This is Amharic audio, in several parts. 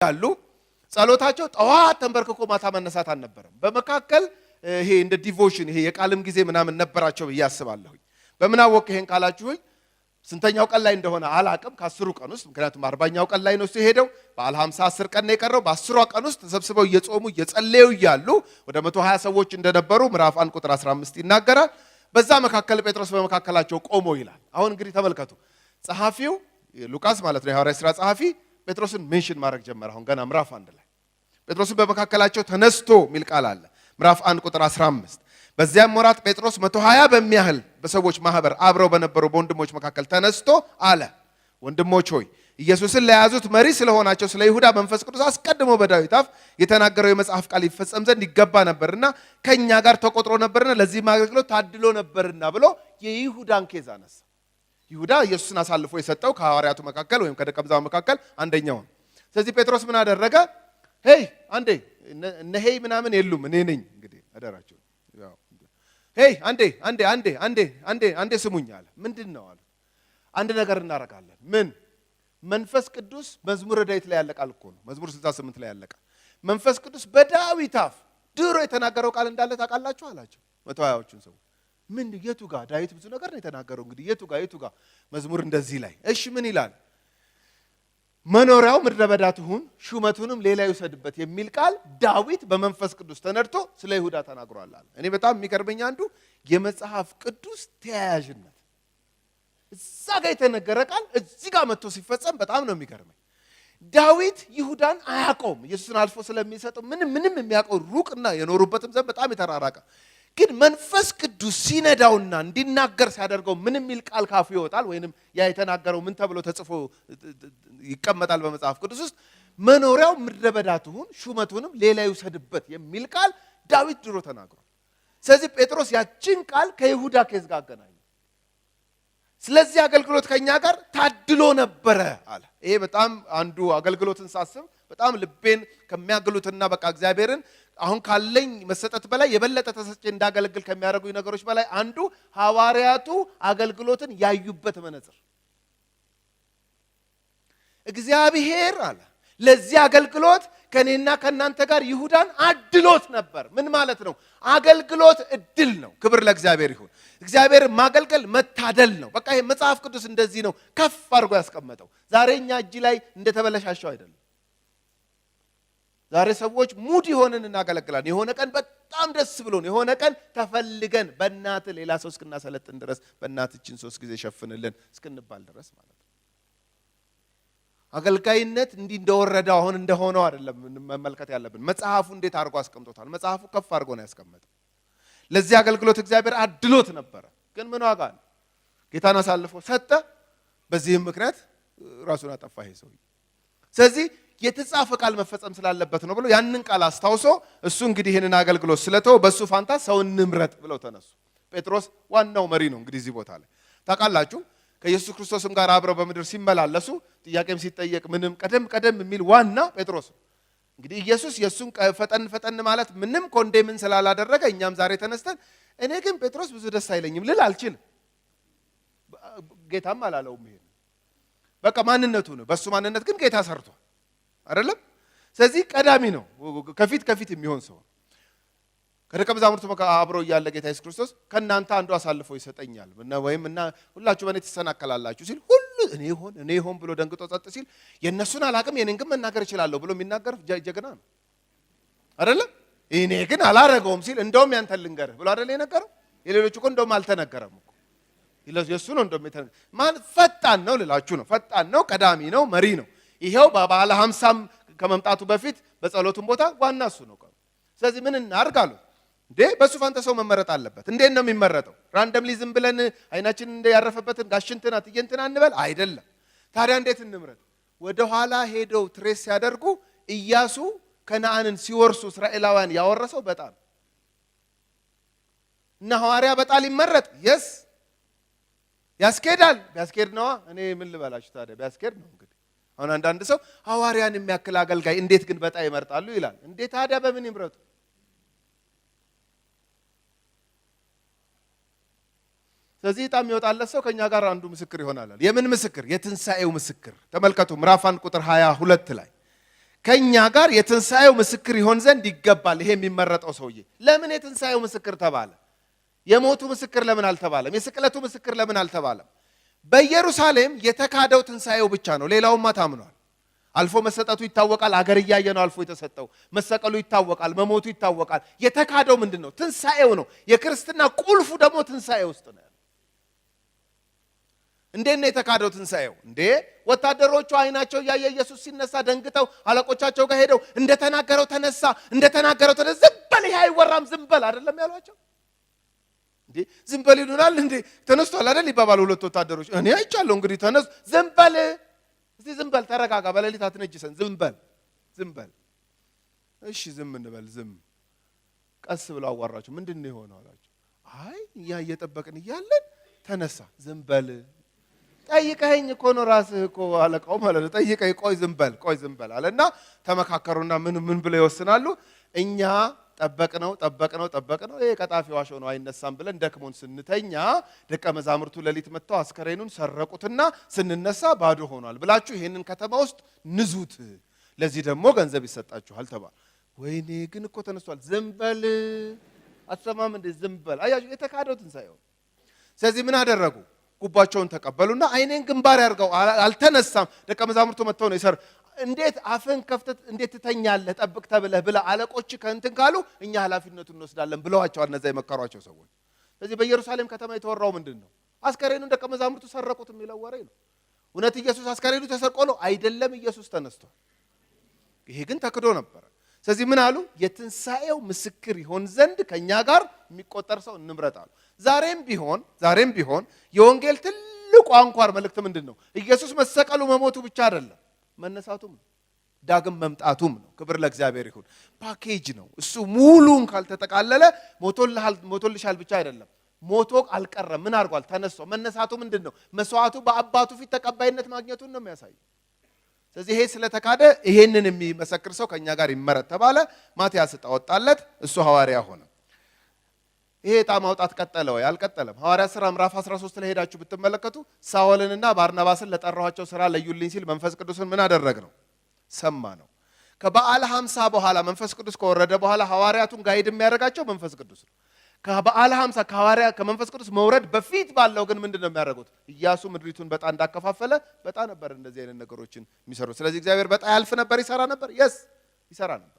ያሉ ጸሎታቸው ጠዋት ተንበርክኮ ማታ መነሳት አልነበረም። በመካከል ይሄ እንደ ዲቮሽን ይሄ የቃልም ጊዜ ምናምን ነበራቸው ያስባለሁ። በምን አወቅ ይሄን ካላችሁኝ ስንተኛው ቀን ላይ እንደሆነ አላቅም። ከ10ሩ ቀን ውስጥ ምክንያቱም 40ኛው ቀን ላይ ነው ሲሄደው በዓለ 50 10 ቀን ነው የቀረው። በ10ሯ ቀን ውስጥ ተሰብስበው እየጾሙ እየጸለዩ ያሉ ወደ 120 ሰዎች እንደነበሩ ምዕራፍ 1 ቁጥር 15 ይናገራል። በዛ መካከል ጴጥሮስ በመካከላቸው ቆሞ ይላል። አሁን እንግዲህ ተመልከቱ። ጸሐፊው ሉቃስ ማለት ነው የሐዋርያት ሥራ ጸሐፊ ጴጥሮስን ሜንሽን ማድረግ ጀመረ። አሁን ገና ምዕራፍ 1 ላይ ጴጥሮስን በመካከላቸው ተነስቶ ሚል ቃል አለ። ምዕራፍ 1 ቁጥር 15 በዚያም ወራት ጴጥሮስ 120 በሚያህል በሰዎች ማህበር አብረው በነበሩ በወንድሞች መካከል ተነስቶ አለ፣ ወንድሞች ሆይ ኢየሱስን ለያዙት መሪ ስለሆናቸው ስለ ይሁዳ መንፈስ ቅዱስ አስቀድሞ በዳዊት አፍ የተናገረው የመጽሐፍ ቃል ይፈጸም ዘንድ ይገባ ነበርና ከኛ ጋር ተቆጥሮ ነበርና ለዚህ አገልግሎት ታድሎ ነበርና ብሎ የይሁዳን ኬዝ አነሳ። ይሁዳ ኢየሱስን አሳልፎ የሰጠው ከሐዋርያቱ መካከል ወይም ከደቀ መዛሙርቱ መካከል አንደኛው ነው። ስለዚህ ጴጥሮስ ምን አደረገ? ሄይ አንዴ እነ ሄይ ምናምን የሉም እኔ ነኝ እንግዲህ አደራቸው። ሄይ አንዴ ስሙኝ አለ። ምንድነው አለ? አንድ ነገር እናረጋለን። ምን? መንፈስ ቅዱስ መዝሙረ ዳዊት ላይ ያለቃል እኮ ነው። መዝሙር 68 ላይ ያለቃል። መንፈስ ቅዱስ በዳዊት አፍ ድሮ የተናገረው ቃል እንዳለ ታውቃላችሁ አላቸው 120ዎቹን ሰው። ምን የቱ ጋር? ዳዊት ብዙ ነገር ነው የተናገረው። እንግዲህ የቱ ጋር መዝሙር እንደዚህ ላይ እሺ ምን ይላል? መኖሪያው ምድረ በዳ ትሁን ሹመቱንም ሌላ ይውሰድበት የሚል ቃል ዳዊት በመንፈስ ቅዱስ ተነድቶ ስለ ይሁዳ ተናግሯል አለ። እኔ በጣም የሚገርመኝ አንዱ የመጽሐፍ ቅዱስ ተያያዥነት እዛ ጋር የተነገረ ቃል እዚህ ጋር መጥቶ ሲፈጸም በጣም ነው የሚገርመኝ። ዳዊት ይሁዳን አያውቀውም ኢየሱስን አልፎ ስለሚሰጠው ምንም የሚያውቀው ሩቅና የኖሩበትም ዘመን በጣም የተራራቀ፣ ግን መንፈስ ቅዱስ ሲነዳውና እንዲናገር ሲያደርገው ምን የሚል ቃል ካፉ ይወጣል? ወይንም ያ የተናገረው ምን ተብሎ ተጽፎ ይቀመጣል በመጽሐፍ ቅዱስ ውስጥ? መኖሪያው ምድረ በዳ ትሁን ሹመቱንም ሌላ ይውሰድበት የሚል ቃል ዳዊት ድሮ ተናግሯል። ስለዚህ ጴጥሮስ ያችን ቃል ከይሁዳ ኬዝ ጋር አገናኘ። ስለዚህ አገልግሎት ከኛ ጋር ታድሎ ነበረ አለ። ይሄ በጣም አንዱ አገልግሎትን ሳስብ በጣም ልቤን ከሚያገሉትና በቃ እግዚአብሔርን አሁን ካለኝ መሰጠት በላይ የበለጠ ተሰጭ እንዳገለግል ከሚያደርጉኝ ነገሮች በላይ አንዱ ሐዋርያቱ አገልግሎትን ያዩበት መነጽር። እግዚአብሔር አለ ለዚህ አገልግሎት ከኔና ከናንተ ጋር ይሁዳን አድሎት ነበር። ምን ማለት ነው? አገልግሎት እድል ነው። ክብር ለእግዚአብሔር ይሁን። እግዚአብሔር ማገልገል መታደል ነው። በቃ ይሄ መጽሐፍ ቅዱስ እንደዚህ ነው ከፍ አድርጎ ያስቀመጠው። ዛሬ እኛ እጅ ላይ እንደተበለሻሸው አይደለም። ዛሬ ሰዎች ሙድ ይሆንን እናገለግላለን። የሆነ ቀን በጣም ደስ ብሎን፣ የሆነ ቀን ተፈልገን በእናት ሌላ ሰው እስክናሰለጥን ድረስ በእናትችን 3 ጊዜ ሸፍንልን እስክንባል ድረስ ማለት ነው። አገልጋይነት እንዲህ እንደወረደው አሁን እንደሆነው አይደለም መመልከት ያለብን። መጽሐፉ እንዴት አድርጎ አስቀምጦታል? መጽሐፉ ከፍ አድርጎ ነው ያስቀመጠው። ለዚህ አገልግሎት እግዚአብሔር አድሎት ነበረ። ግን ምን ዋጋ አለ? ጌታን አሳልፎ ሰጠ። በዚህም ምክንያት ራሱን አጠፋ ይሄ ሰው። ስለዚህ የተጻፈ ቃል መፈጸም ስላለበት ነው ብሎ ያንን ቃል አስታውሶ እሱ እንግዲህ ይሄንን አገልግሎት ስለተው በሱ ፋንታ ሰው እንምረጥ ብለው ተነሱ። ጴጥሮስ ዋናው መሪ ነው እንግዲህ እዚህ ቦታ ላይ ታውቃላችሁ። ከኢየሱስ ክርስቶስም ጋር አብረው በምድር ሲመላለሱ ጥያቄም ሲጠየቅ ምንም ቀደም የሚል ዋና ጴጥሮስ ነው። እንግዲህ ኢየሱስ የሱን ፈጠን ማለት ምንም ኮንዴምን ስላላደረገ እኛም ዛሬ ተነስተን እኔ ግን ጴጥሮስ ብዙ ደስ አይለኝም ልል አልችልም። ጌታም አላለውም። ይሄ በቃ ማንነቱ ነው። በሱ ማንነት ግን ጌታ ሰርቷል አይደለም? ስለዚህ ቀዳሚ ነው። ከፊት የሚሆን ሰው ከደቀ መዛሙርቱ አብረው እያለ ጌታ ኢየሱስ ክርስቶስ ከናንተ አንዱ አሳልፎ ይሰጠኛል ወይም እና ሁላችሁ በእኔ ትሰናከላላችሁ ሲል ሁሉ እኔ ሆን ብሎ ደንግጦ ጸጥ ሲል የነሱን አላቅም የኔን ግን መናገር እችላለሁ ብሎ የሚናገር ጀግና ነው አይደለም? እኔ ግን አላረገውም ሲል እንደውም ያንተን ልንገርህ ብሎ አይደል የነገረው? የሌሎቹ እኮ እንደውም አልተነገረም እኮ የሱ ነው እንደውም የተነገረው። ማለት ፈጣን ነው ልላችሁ ነው። ፈጣን ነው፣ ቀዳሚ ነው፣ መሪ ነው። ይሄው በበዓለ 50 ከመምጣቱ በፊት በጸሎቱም ቦታ ዋና እሱ ነው። ስለዚህ ምን እናርጋሉ እንዴ? በሱ ፋንታ ሰው መመረጥ አለበት። እንዴት ነው የሚመረጠው? ራንደምሊ ዝም ብለን አይናችን እንደ ያረፈበትን ጋሽንትና ትየንትና እንበል አይደለም። ታዲያ እንዴት እንምረጥ? ወደ ኋላ ሄደው ትሬስ ሲያደርጉ ኢያሱ ከነዓንን ሲወርሱ እስራኤላውያን ያወረሰው በጣም እና ሐዋርያ በጣል ይመረጥ የስ ያስኬዳል። ቢያስኬድ ነዋ። እኔ ምን ልበላችሁ ታዲያ ቢያስኬድ ነው እንግዲህ። አሁን አንዳንድ ሰው ሐዋርያን የሚያክል አገልጋይ እንዴት ግን በጣ ይመርጣሉ ይላል። እንዴ ታዲያ በምን ይምረጡ? ስለዚህ ዕጣ የሚወጣለት ሰው ከኛ ጋር አንዱ ምስክር ይሆናል። የምን ምስክር? የትንሣኤው ምስክር። ተመልከቱ ምዕራፍ 1 ቁጥር 22 ላይ ከኛ ጋር የትንሣኤው ምስክር ይሆን ዘንድ ይገባል። ይሄ የሚመረጠው ሰውዬ ለምን የትንሣኤው ምስክር ተባለ? የሞቱ ምስክር ለምን አልተባለም? የስቅለቱ ምስክር ለምን አልተባለም? በኢየሩሳሌም የተካደው ትንሣኤው ብቻ ነው። ሌላውማ ታምኗል። አልፎ መሰጠቱ ይታወቃል። አገር እያየ ነው አልፎ የተሰጠው። መሰቀሉ ይታወቃል። መሞቱ ይታወቃል። የተካደው ምንድን ነው? ትንሣኤው ነው። የክርስትና ቁልፉ ደግሞ ትንሣኤ ውስጥ ነው። እንዴት ነው የተካደው ትንሣኤው? እንዴ ወታደሮቹ አይናቸው እያየ ኢየሱስ ሲነሳ ደንግጠው አለቆቻቸው ጋር ሄደው እንደተናገረው ተነሳ፣ እንደተናገረው ተነሳ። ዝም በል ይሄ አይወራም፣ ዝም በል አይደለም ያሏቸው። እንዴ ዝም በል ይሉናል እንዴ? ተነስቷል አይደል ይባባሉ ሁለት ወታደሮች። እኔ አይቻለሁ እንግዲህ ተነስ፣ ዝም በል እስቲ ዝም በል ተረጋጋ፣ በሌሊት አትነጅሰን፣ ዝም በል ዝም በል። እሺ ዝም እንበል። ዝም ቀስ ብለው አዋራቸው። ምንድን ነው የሆነው አላቸው። አይ እኛ እየጠበቅን እያለን ተነሳ። ዝም በል ጠይቀኸኝ እኮ ነው ራስህ እኮ አለቃው ማለት ነው። ጠይቀኝ፣ ቆይ ዝም በል አለና ተመካከሩና ምን ብለው ይወስናሉ? እኛ ጠበቅነው ይሄ ቀጣፊ ዋሾ ነው አይነሳም ብለን ደክሞን ስንተኛ ደቀ መዛሙርቱ ሌሊት መጥተው አስከሬኑን ሰረቁትና ስንነሳ ባዶ ሆኗል ብላችሁ ይሄንን ከተማ ውስጥ ንዙት፣ ለዚህ ደግሞ ገንዘብ ይሰጣችኋል ተባለ። ወይኔ ግን እኮ ተነስቷል። ዝም በል አትሰማም እንዴ? ዝም በል። አያችሁ የተካደው ትንሣኤው። ስለዚህ ምን አደረጉ? ጉባቸውን ተቀበሉና አይኔን ግንባር ያርገው አልተነሳም። ደቀ መዛሙርቱ መጥተው ነው ይሰር እንዴት አፍን ከፍተህ እንዴት ትተኛለህ? ጠብቅ ተብለህ ብለ አለቆች ከእንትን ካሉ እኛ ኃላፊነቱን እንወስዳለን ብለዋቸው እነዛ የመከሯቸው ሰዎች። ስለዚህ በኢየሩሳሌም ከተማ የተወራው ምንድን ነው? አስከሬኑን ደቀ መዛሙርቱ ሰረቁት የሚለው ወሬ ነው። እውነት ኢየሱስ አስከሬኑ ተሰርቆ ነው? አይደለም፣ ኢየሱስ ተነስቷል። ይሄ ግን ተክዶ ነበረ። ስለዚህ ምን አሉ? የትንሣኤው ምስክር ይሆን ዘንድ ከኛ ጋር የሚቆጠር ሰው እንምረጣሉ። ዛሬም ቢሆን የወንጌል ትልቁ አንኳር መልእክት ምንድን ነው? ኢየሱስ መሰቀሉ መሞቱ ብቻ አይደለም፣ መነሳቱም ነው፣ ዳግም መምጣቱም ነው። ክብር ለእግዚአብሔር ይሁን። ፓኬጅ ነው እሱ። ሙሉን ካልተጠቃለለ ሞቶልሻል ብቻ አይደለም፣ ሞቶ አልቀረም። ምን አድርጓል? ተነስቶ። መነሳቱ ምንድን ነው? መስዋዕቱ በአባቱ ፊት ተቀባይነት ማግኘቱን ነው የሚያሳየው። ስለዚህ ይሄ ስለተካደ ይሄንን የሚመሰክር ሰው ከኛ ጋር ይመረጥ ተባለ። ማቲያስ ዕጣ ወጣለት፣ እሱ ሐዋርያ ሆነ። ይሄ ዕጣ ማውጣት ቀጠለ ወይ? አልቀጠለም። ሐዋርያት ሥራ ምዕራፍ 13 ላይ ሄዳችሁ ብትመለከቱ ሳውልንና ባርናባስን ለጠራኋቸው ሥራ ለዩልኝ ሲል መንፈስ ቅዱስን ምን አደረግ ነው? ሰማ ነው። ከበዓለ 50 በኋላ መንፈስ ቅዱስ ከወረደ በኋላ ሐዋርያቱን ጋይድ የሚያደርጋቸው መንፈስ ቅዱስ ነው። ከበዓለ 50 ከመንፈስ ቅዱስ መውረድ በፊት ባለው ግን ምንድን ነው የሚያደርጉት? ኢያሱ ምድሪቱን በዕጣ እንዳከፋፈለ በዕጣ ነበር እንደዚህ አይነት ነገሮችን የሚሰሩት። ስለዚህ እግዚአብሔር በዕጣ ያልፍ ነበር፣ ይሰራ ነበር። ይሰራ ነበር።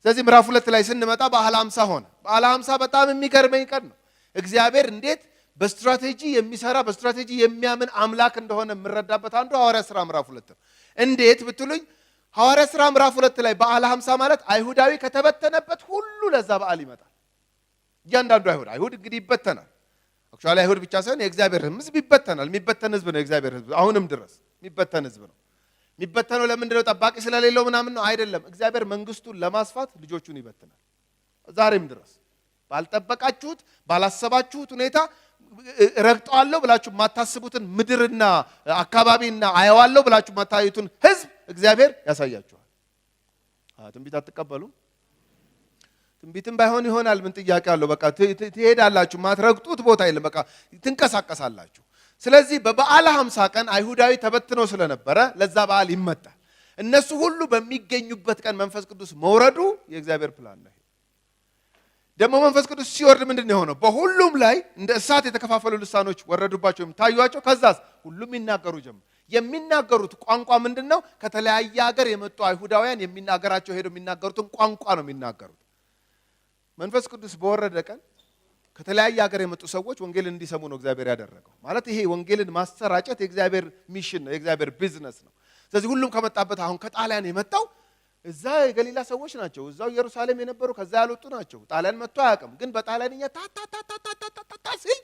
ስለዚህ ምዕራፍ 2 ላይ ስንመጣ በዓለ 50 ሆነ። በዓለ 50 በጣም የሚገርመኝ ቀን ነው። እግዚአብሔር እንዴት በስትራቴጂ የሚሰራ በስትራቴጂ የሚያምን አምላክ እንደሆነ የምረዳበት አንዱ ሐዋርያት ሥራ ምዕራፍ 2 ነው። እንዴት ብትሉኝ ሐዋርያት ሥራ ምዕራፍ 2 ላይ በዓለ 50 ማለት አይሁዳዊ ከተበተነበት ሁሉ ለዛ በዓል ይመጣል። እያንዳንዱ አይሁድ እንግዲህ ይበተናል። አክቹዋሊ አይሁድ ብቻ ሳይሆን የእግዚአብሔር ሕዝብ ይበተናል። የሚበተን ሕዝብ ነው የእግዚአብሔር ሕዝብ። አሁንም ድረስ የሚበተን ሕዝብ ነው። የሚበተነው ለምንድን ነው? ጠባቂ ስለሌለው ምናምን ነው አይደለም። እግዚአብሔር መንግስቱን ለማስፋት ልጆቹን ይበትናል። ዛሬም ድረስ ባልጠበቃችሁት ባላሰባችሁት ሁኔታ ረግጠዋለሁ ብላችሁ የማታስቡትን ምድርና አካባቢና አየዋለሁ ብላችሁ የማታዩትን ሕዝብ እግዚአብሔር ያሳያችኋል። ትንቢት አትቀበሉ? ትንቢትም ባይሆን ይሆናል። ምን ጥያቄ አለው? በቃ ትሄዳላችሁ። ማትረግጡት ቦታ የለም። በቃ ትንቀሳቀሳላችሁ። ስለዚህ በበዓለ 50 ቀን አይሁዳዊ ተበትኖ ስለነበረ ለዛ በዓል ይመጣል። እነሱ ሁሉ በሚገኙበት ቀን መንፈስ ቅዱስ መውረዱ የእግዚአብሔር ፕላን ነው። ደግሞ መንፈስ ቅዱስ ሲወርድ ምንድን ነው የሆነው? በሁሉም ላይ እንደ እሳት የተከፋፈሉ ልሳኖች ወረዱባቸው፣ ታዩአቸው። ከዛስ ሁሉም ይናገሩ ጀመር። የሚናገሩት ቋንቋ ምንድን ነው? ከተለያየ ሀገር የመጡ አይሁዳውያን የሚናገራቸው ሄደው የሚናገሩትን ቋንቋ ነው የሚናገሩት። መንፈስ ቅዱስ በወረደ ቀን ከተለያየ ሀገር የመጡ ሰዎች ወንጌልን እንዲሰሙ ነው እግዚአብሔር ያደረገው። ማለት ይሄ ወንጌልን ማሰራጨት የእግዚአብሔር ሚሽን ነው፣ የእግዚአብሔር ቢዝነስ ነው። ስለዚህ ሁሉም ከመጣበት አሁን ከጣሊያን የመጣው እዛ የገሊላ ሰዎች ናቸው። እዛው ኢየሩሳሌም የነበሩ ከዛ ያልወጡ ናቸው። ጣሊያን መጥቶ አያውቅም። ግን በጣሊያንኛ ታታታታታታ ሲል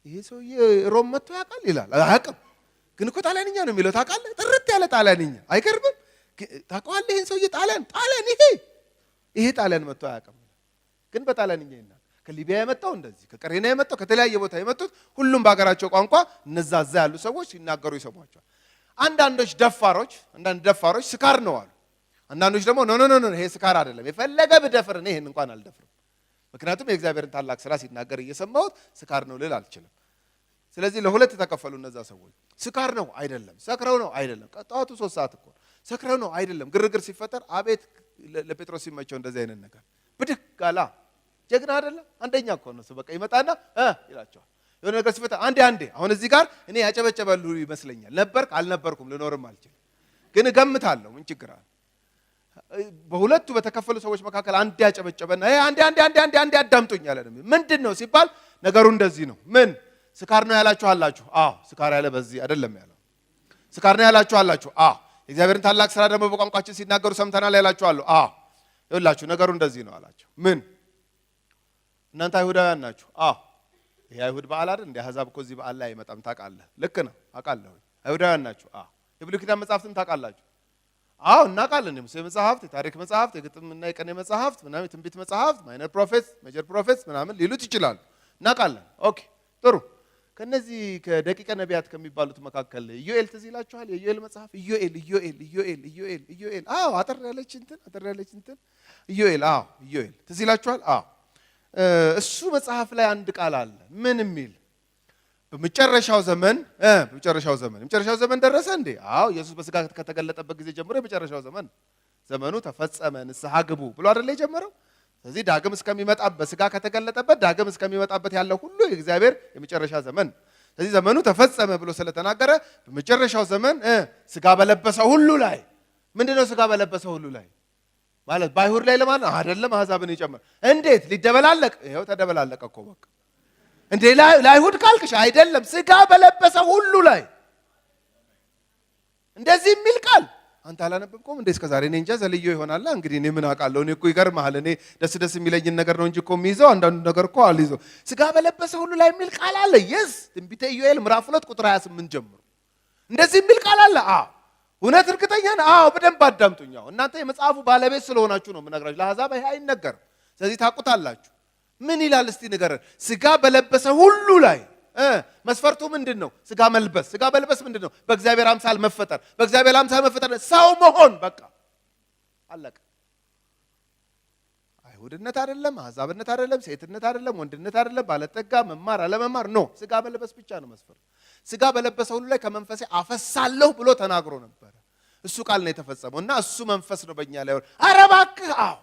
ይሄ ሰውዬ ሮም መጥቶ ያውቃል ይላል። አያውቅም። ግን እኮ ጣሊያንኛ ነው የሚለው ታውቃለህ? ጥርት ያለ ጣሊያንኛ አይገርምም? ታውቀዋለህ? ይሄን ሰውዬ ጣሊያን ይሄ ጣሊያን መጥቶ አያውቅም። ግን በጣሊያንኛ ይናገራል። ከሊቢያ የመጣው እንደዚህ፣ ከቀሬና የመጣው ከተለያየ ቦታ የመጡት ሁሉም በሀገራቸው ቋንቋ እነዛ እዛ ያሉ ሰዎች ሲናገሩ ይሰሟቸዋል። አንዳንድ ደፋሮች ስካር ነው አሉ። አንዳንዶች ደግሞ ኖ ይሄ ስካር አይደለም፣ የፈለገ ብደፍር እኔ ይሄን እንኳን አልደፍርም፣ ምክንያቱም የእግዚአብሔርን ታላቅ ስራ ሲናገር እየሰማሁት ስካር ነው ልል አልችልም። ስለዚህ ለሁለት ተከፈሉ እነዛ ሰዎች። ስካር ነው አይደለም፣ ሰክረው ነው አይደለም። ጠዋቱ 3 ሰዓት እኮ ሰክረው ነው አይደለም። ግርግር ሲፈጠር አቤት ለጴጥሮስ ሲመቸው እንደዚህ አይነት ነገር ብድግ አላ። ጀግና አይደለም? አንደኛ እኮ ነው። በቃ ይመጣና ይላቸዋል የሆነ ነገር ሲፈጠር አንዴ። አሁን እዚህ ጋር እኔ ያጨበጨበሉ ይመስለኛል። ነበርክ አልነበርኩም ልኖርም አልችልም፣ ግን እገምታለሁ። ምን ችግር አለ? በሁለቱ በተከፈሉ ሰዎች መካከል አንድ ያጨበጨበና አንዴ አዳምጡኝ አለ። ምንድነው ሲባል ነገሩ እንደዚህ ነው። ምን ስካር ነው ያላችሁ አላችሁ? አዎ። ስካር ያለ በዚህ አይደለም ያለው። ስካር ነው ያላችሁ አላችሁ? አዎ። የእግዚአብሔርን ታላቅ ስራ ደግሞ በቋንቋችን ሲናገሩ ሰምተናል ያላችሁ አሉ? አዎ። ይኸውላችሁ ነገሩ እንደዚህ ነው አላቸው። ምን እናንተ አይሁዳውያን ናችሁ? አዎ። ይሄ አይሁድ በዓል አይደል? እንደ አሕዛብ እኮ እዚህ በዓል ላይ አይመጣም ታውቃለህ። ልክ ነው አውቃለሁ። አይሁዳውያን ናችሁ? አዎ። የብሉይ ኪዳን መጽሐፍትን ታውቃላችሁ? አዎ እናውቃለን። የሙሴ መጽሐፍት፣ የታሪክ መጽሐፍት፣ የግጥምና የቅኔ መጽሐፍት ምናምን፣ የትንቢት መጽሐፍት፣ ማይነር ፕሮፌትስ፣ ሜጀር ፕሮፌትስ ምናምን ሊሉት ይችላሉ። እናውቃለን። ኦኬ ጥሩ። ከነዚህ ከደቂቀ ነቢያት ከሚባሉት መካከል ኢዮኤል ትዝ ይላችኋል? የኢዮኤል መጽሐፍ ኢዮኤል። አዎ አጠር ያለች እንትን ኢዮኤል። አዎ ኢዮኤል ትዝ ይላችኋል? አዎ እሱ መጽሐፍ ላይ አንድ ቃል አለ። ምን የሚል? በመጨረሻው ዘመን ደረሰ እንዴ? አዎ ኢየሱስ በስጋ ከተገለጠበት ጊዜ ጀምሮ የመጨረሻው ዘመኑ ተፈጸመ፣ ንስሐ ግቡ ብሎ አይደል የጀመረው? ስለዚህ ዳግም እስከሚመጣበት ስጋ ከተገለጠበት ዳግም እስከሚመጣበት ያለው ሁሉ የእግዚአብሔር የመጨረሻ ዘመን። ስለዚህ ዘመኑ ተፈጸመ ብሎ ስለተናገረ በመጨረሻው ዘመን ስጋ በለበሰው ሁሉ ላይ ምንድነው? ስጋ በለበሰው ሁሉ ላይ ማለት በአይሁድ ላይ ለማለት አይደለም፣ አሕዛብን ይጨምር። እንዴት ሊደበላለቅ? ይኸው ተደበላለቀ እኮ በቃ። እንዴ ለአይሁድ ካልክሽ አይደለም፣ ስጋ በለበሰው ሁሉ ላይ እንደዚህ የሚል ቃል አንተ አላነበብኩም እንዴ? እስከ ዛሬ እኔ እንጃ ዘልዮ ይሆናል እንግዲህ። እኔ ምን አውቃለሁ? እኔ እኮ ይገርምሃል፣ እኔ ደስ የሚለኝን ነገር ነው እንጂ እኮ የሚይዘው አንዳንዱ ነገር እኮ አልይዘው። ስጋ በለበሰ ሁሉ ላይ የሚል ቃል አለ። የስ ትንቢተ ኢዮኤል ምዕራፍ 2 ቁጥር 28 ጀምሮ እንደዚህ የሚል ቃል አለ። አዎ እውነት እርግጠኛ ነህ? አዎ በደንብ አዳምጡኝ። እናንተ የመጽሐፉ ባለቤት ስለሆናችሁ ነው የምነግራችሁ። ለአሕዛብ ይሄ አይነገርም። ስለዚህ ታውቁታላችሁ። ምን ይላል እስቲ ንገረን። ስጋ በለበሰ ሁሉ ላይ መስፈርቱ ምንድን ነው? ስጋ መልበስ። ስጋ መልበስ ምንድን ነው? በእግዚአብሔር አምሳል መፈጠር። በእግዚአብሔር አምሳል መፈጠር ሰው መሆን። በቃ አለቀ። አይሁድነት አይደለም፣ አሕዛብነት አይደለም፣ ሴትነት አይደለም፣ ወንድነት አይደለም፣ ባለጠጋ መማር አለመማር ነው። ስጋ መልበስ ብቻ ነው መስፈርቱ። ስጋ በለበሰ ሁሉ ላይ ከመንፈሴ አፈሳለሁ ብሎ ተናግሮ ነበረ። እሱ ቃል ነው የተፈጸመው እና እሱ መንፈስ ነው በእኛ ላይ። ኧረ እባክህ! አዎ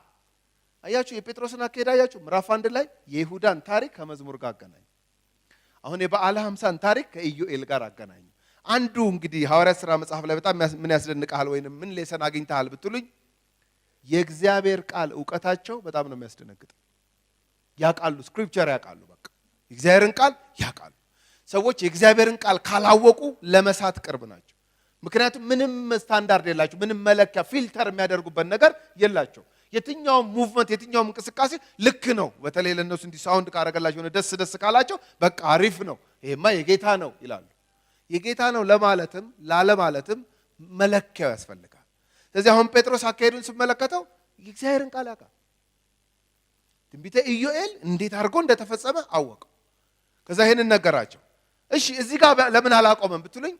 አያችሁ፣ የጴጥሮስን አካሄድ አያችሁ። ምዕራፍ 1 ላይ የይሁዳን ታሪክ ከመዝሙር ጋር አገናኙ። አሁን የበዓለ ሀምሳን ታሪክ ከኢዮኤል ጋር አገናኙ። አንዱ እንግዲህ ሐዋርያት ሥራ መጽሐፍ ላይ በጣም ምን ያስደንቃል ወይንም ምን ሌሰን አግኝተሃል ብትሉኝ፣ የእግዚአብሔር ቃል እውቀታቸው በጣም ነው የሚያስደነግጥ። ያውቃሉ፣ ስክሪፕቸር ያውቃሉ። በቃ የእግዚአብሔርን ቃል ያውቃሉ። ሰዎች የእግዚአብሔርን ቃል ካላወቁ ለመሳት ቅርብ ናቸው። ምክንያቱም ምንም ስታንዳርድ የላቸው፣ ምንም መለኪያ ፊልተር የሚያደርጉበት ነገር የላቸው። የትኛውም ሙቭመንት የትኛውም እንቅስቃሴ ልክ ነው። በተለይ ለነሱ እንዲህ ሳውንድ ካረገላቸው ነው ደስ ካላቸው በቃ አሪፍ ነው፣ ይሄማ የጌታ ነው ይላሉ። የጌታ ነው ለማለትም ላለማለትም መለኪያው ያስፈልጋል። ስለዚህ አሁን ጴጥሮስ አካሄዱን ስመለከተው የእግዚአብሔርን ቃል ያውቃል። ትንቢተ ኢዮኤል እንዴት አድርጎ እንደተፈጸመ አወቀው። ከዛ ይሄንን ነገራቸው። እሺ እዚህ ጋር ለምን አላቆመም ብትሉኝ፣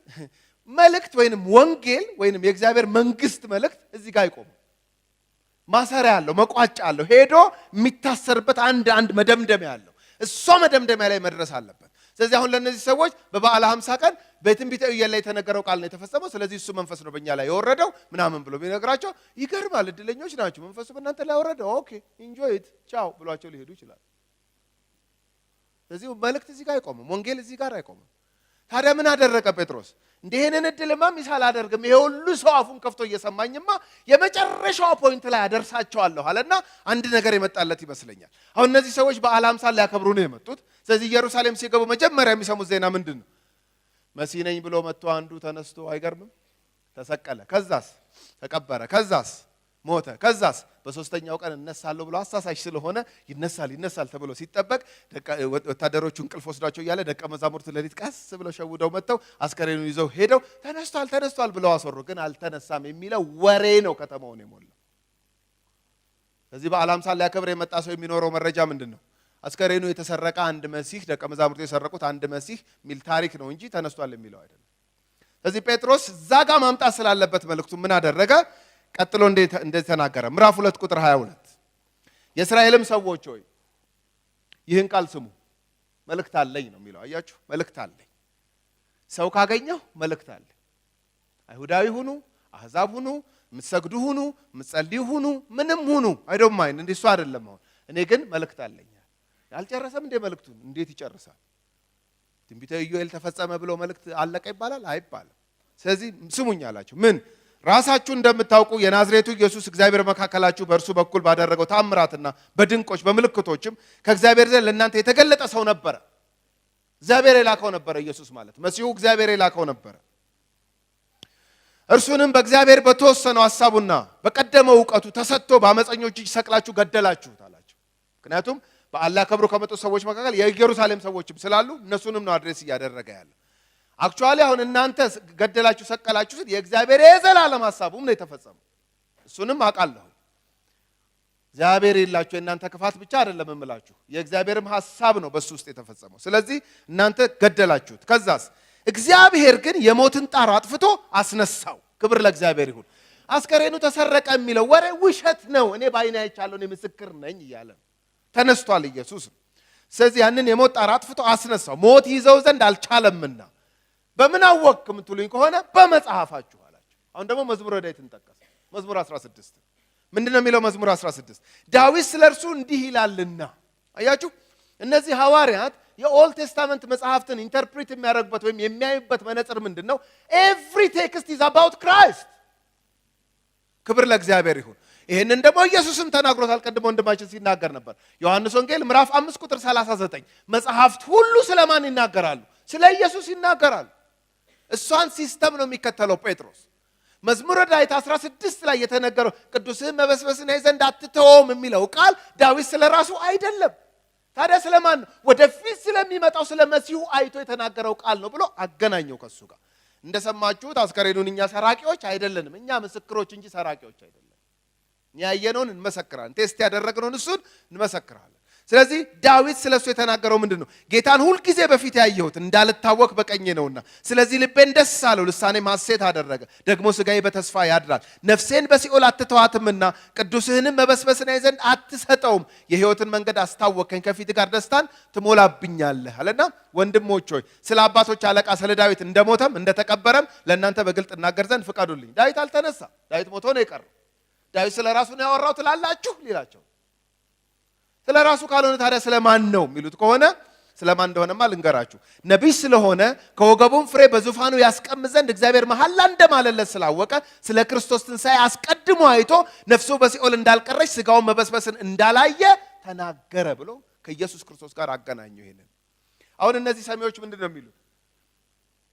መልእክት ወይንም ወንጌል ወይንም የእግዚአብሔር መንግስት መልእክት እዚህ ጋር አይቆምም። ማሰሪያ አለው፣ መቋጫ አለው። ሄዶ የሚታሰርበት አንድ መደምደሚያ አለው። እሷ መደምደሚያ ላይ መድረስ አለበት። ስለዚህ አሁን ለነዚህ ሰዎች በበዓለ 50 ቀን በትንቢተ ኢዮኤል ላይ የተነገረው ቃል ነው የተፈጸመው። ስለዚህ እሱ መንፈስ ነው በእኛ ላይ የወረደው ምናምን ብሎ ቢነግራቸው ይገርማል። እድለኞች ናቸው፣ መንፈሱ በእናንተ ላይ ወረደ፣ ኦኬ ኢንጆይ ኢት ቻው ብሏቸው ሊሄዱ ይችላል። ስለዚህ መልእክት እዚህ ጋር አይቆምም፣ ወንጌል እዚህ ጋር አይቆምም። ታዲያ ምን አደረገ ጴጥሮስ? እንዲህንን እድልማ ሚስ አላደርግም፣ ይሄ ሁሉ ሰው አፉን ከፍቶ እየሰማኝማ የመጨረሻው ፖይንት ላይ አደርሳቸዋለሁ አለና አንድ ነገር የመጣለት ይመስለኛል። አሁን እነዚህ ሰዎች በዓለ ሃምሳን ሊያከብሩ ነው የመጡት። ስለዚህ ኢየሩሳሌም ሲገቡ መጀመሪያ የሚሰሙት ዜና ምንድን ነው? መሲህ ነኝ ብሎ መጥቶ አንዱ ተነስቶ አይገርምም? ተሰቀለ፣ ከዛስ ተቀበረ፣ ከዛስ ሞተ፣ ከዛስ በሶስተኛው ቀን እነሳለሁ ብሎ አሳሳሽ ስለሆነ ይነሳል ተብሎ ሲጠበቅ ወታደሮቹ እንቅልፍ ወስዷቸው እያለ ደቀ መዛሙርቱ ሌሊት ቀስ ብለው ሸውደው መጥተው አስከሬኑን ይዘው ሄደው ተነስቷል ብለው አስወሩ። ግን አልተነሳም የሚለው ወሬ ነው ከተማውን የሞላው። ስለዚህ በዓለ ሃምሳን ሊያከብር የመጣ ሰው የሚኖረው መረጃ ምንድን ነው? አስከሬኑ የተሰረቀ አንድ መሲህ፣ ደቀ መዛሙርቱ የሰረቁት አንድ መሲህ የሚል ታሪክ ነው እንጂ ተነስቷል የሚለው አይደለም። ስለዚህ ጴጥሮስ እዛ ጋር ማምጣት ስላለበት መልእክቱ ምን አደረገ? ቀጥሎ እንዴት ተናገረ? ምዕራፍ 2 ቁጥር 22 የእስራኤልም ሰዎች ሆይ ይህን ቃል ስሙ፣ መልእክት አለኝ ነው የሚለው። አያችሁ፣ መልእክት አለኝ። ሰው ካገኘው መልእክት አለ። አይሁዳዊ ሁኑ፣ አህዛብ ሁኑ፣ የምትሰግዱ ሁኑ፣ የምትጸልዩ ሁኑ፣ ምንም ሁኑ አይዶንት ማይንድ እንደሱ አይደለም። አሁን እኔ ግን መልእክት አለኝ። ያልጨረሰም እንደ መልእክቱን እንዴት ይጨርሳል? ትንቢተ ኢዮኤል ተፈጸመ ብሎ መልእክት አለቀ ይባላል? አይባልም። ስለዚህ ስሙኝ አላችሁ። ምን ራሳችሁ እንደምታውቁ የናዝሬቱ ኢየሱስ እግዚአብሔር መካከላችሁ በእርሱ በኩል ባደረገው ታምራትና በድንቆች በምልክቶችም ከእግዚአብሔር ዘንድ ለእናንተ የተገለጠ ሰው ነበረ። እግዚአብሔር የላከው ነበረ። ኢየሱስ ማለት መሲሁ እግዚአብሔር የላከው ነበረ። እርሱንም በእግዚአብሔር በተወሰነው ሐሳቡና በቀደመው ዕውቀቱ ተሰጥቶ በአመፀኞች እጅ ሰቅላችሁ ገደላችሁት አላቸው። ምክንያቱም በአላህ ከብሮ ከመጡ ሰዎች መካከል የኢየሩሳሌም ሰዎችም ስላሉ እነሱንም ነው አድሬስ እያደረገ ያለ። አክቹአሊ አሁን እናንተ ገደላችሁ ሰቀላችሁት የእግዚአብሔር የዘላለም ሐሳቡም ነው የተፈጸመው። እሱንም አውቃለሁ። እግዚአብሔር የላችሁ የእናንተ ክፋት ብቻ አይደለም እምላችሁ፣ የእግዚአብሔርም ሐሳብ ነው በሱ ውስጥ የተፈጸመው። ስለዚህ እናንተ ገደላችሁት። ከዛስ እግዚአብሔር ግን የሞትን ጣር አጥፍቶ አስነሳው። ክብር ለእግዚአብሔር ይሁን። አስከሬኑ ተሰረቀ የሚለው ወሬ ውሸት ነው። እኔ ባይኔ አይቻለሁ፣ እኔ ምስክር ነኝ እያለ ተነስቷል ኢየሱስ። ስለዚህ ያንን የሞት ጣር አጥፍቶ አስነሳው፣ ሞት ይዘው ዘንድ አልቻለምና። በምን አወቅክ የምትሉኝ ከሆነ በመጽሐፋችሁ አላቸው። አሁን ደግሞ መዝሙረ ዳዊትን ጠቀሰ። መዝሙር 16 ምንድነው የሚለው? መዝሙር 16 ዳዊት ስለ እርሱ እንዲህ ይላልና። አያችሁ፣ እነዚህ ሐዋርያት የኦልድ ቴስታመንት መጽሐፍትን ኢንተርፕሬት የሚያደርጉበት ወይም የሚያዩበት መነጽር ምንድነው? ኤቭሪ ቴክስት ኢዝ አባውት ክራይስት። ክብር ለእግዚአብሔር ይሁን። ይሄንን ደግሞ ኢየሱስም ተናግሮታል። ቀድሞ ወንድማችን ሲናገር ነበር። ዮሐንስ ወንጌል ምዕራፍ 5 ቁጥር 39 መጽሐፍት ሁሉ ስለማን ይናገራሉ? ስለ ኢየሱስ ይናገራሉ። እሷን ሲስተም ነው የሚከተለው ጴጥሮስ። መዝሙረ ዳዊት 16 ላይ የተነገረው ቅዱስህን መበስበስን ያይ ዘንድ አትተወውም የሚለው ቃል ዳዊት ስለ ራሱ አይደለም። ታዲያ ስለማን ነው? ወደፊት ስለሚመጣው ስለ መሲሁ አይቶ የተናገረው ቃል ነው ብሎ አገናኘው ከሱ ጋር። እንደሰማችሁት አስከሬኑን እኛ ሰራቂዎች አይደለንም። እኛ ምስክሮች እንጂ ሰራቂዎች አይደለም። ያየነውን እንመሰክራለን። ቴስት ያደረግነውን እሱን እንመሰክራለን። ስለዚህ ዳዊት ስለሱ የተናገረው ምንድነው? ጌታን ሁል ጊዜ በፊት ያየሁት እንዳልታወክ በቀኜ ነውና፣ ስለዚህ ልቤን ደስ አለው፣ ልሳኔም ሐሴት አደረገ። ደግሞ ሥጋዬ በተስፋ ያድራል። ነፍሴን በሲኦል አትተዋትምና ቅዱስህንም መበስበስን ያይ ዘንድ አትሰጠውም። የሕይወትን መንገድ አስታወከኝ፣ ከፊት ጋር ደስታን ትሞላብኛለህ አለና፣ ወንድሞች ሆይ ስለ አባቶች አለቃ ስለ ዳዊት እንደሞተም እንደተቀበረም ለእናንተ በግልጥ እናገር ዘንድ ፍቀዱልኝ። ዳዊት አልተነሳ፣ ዳዊት ሞቶ ነው የቀረው። ዳዊት ስለ ራሱ ነው ያወራው ትላላችሁ ሊላቸው። ስለ ራሱ ካልሆነ ታዲያ ስለማን ነው የሚሉት ከሆነ ስለማን እንደሆነማ ልንገራችሁ። ነቢይ ስለሆነ ከወገቡም ፍሬ በዙፋኑ ያስቀምጥ ዘንድ እግዚአብሔር መሐላ እንደማለለት ስላወቀ ስለ ክርስቶስ ትንሣኤ አስቀድሞ አይቶ ነፍሱ በሲኦል እንዳልቀረች ሥጋውን መበስበስን እንዳላየ ተናገረ ብሎ ከኢየሱስ ክርስቶስ ጋር አገናኘው። ይሄንን አሁን እነዚህ ሰሚዎች ምንድን ነው የሚሉት?